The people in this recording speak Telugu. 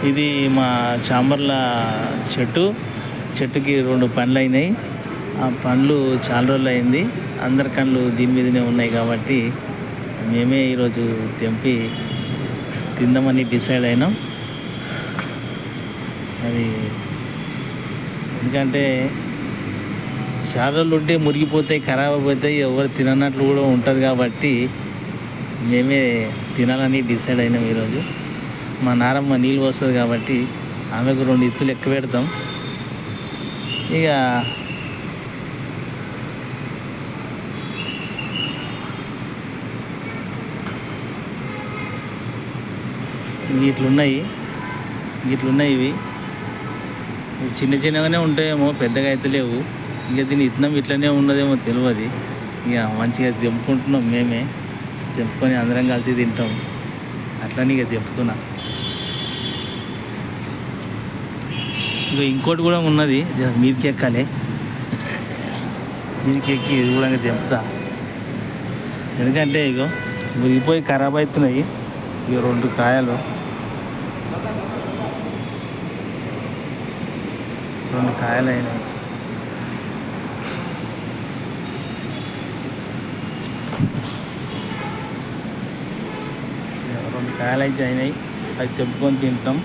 ఇది మా చాంబర్ల చెట్టుకి 2 పండ్లు అయినాయి. ఆ పండ్లు చాలా రోజులు అయింది. అందరి కళ్ళు దీని మీదనే ఉన్నాయి కాబట్టి మేమే ఈరోజు తెంపి తిందామని డిసైడ్ అయినాం. అది ఎందుకంటే చాలా రోజులు ఉంటే మురిగిపోతాయి, ఖరాబ్ అయిపోతాయి, ఎవరు తినన్నట్లు కూడా ఉంటుంది కాబట్టి మేమే తినాలని డిసైడ్ అయినాం. ఈరోజు మా నారమ్మ నీళ్ళు పోస్తుంది కాబట్టి ఆమెకు 2 ఇత్తులు ఎక్కువ పెడతాం. ఇక ఇట్లున్నాయి ఇవి చిన్న చిన్నగానే ఉంటాయేమో, పెద్దగా అయితే లేవు. ఇక దీని ఇత్తనం ఇట్లనే ఉన్నదేమో తెలియదు. ఇక మంచిగా తెంపుకుంటున్నాం, మేమే తెంపుకొని అందరం కలిసి తింటాం. అట్లనే ఇక తెంపుతున్నా. ఇక ఇంకోటి కూడా ఉన్నది, మీదికి ఎక్కాలి. మీదికి ఎక్కి ఇది కూడా తెంపుతా. ఎందుకంటే ఇగో మురిగిపోయి ఖరాబ్ అవుతున్నాయి. ఇక 2 కాయలు 2 కాయలు అయినాయి. అయితే అయినాయి. అది తెంపుకొని తింటాం.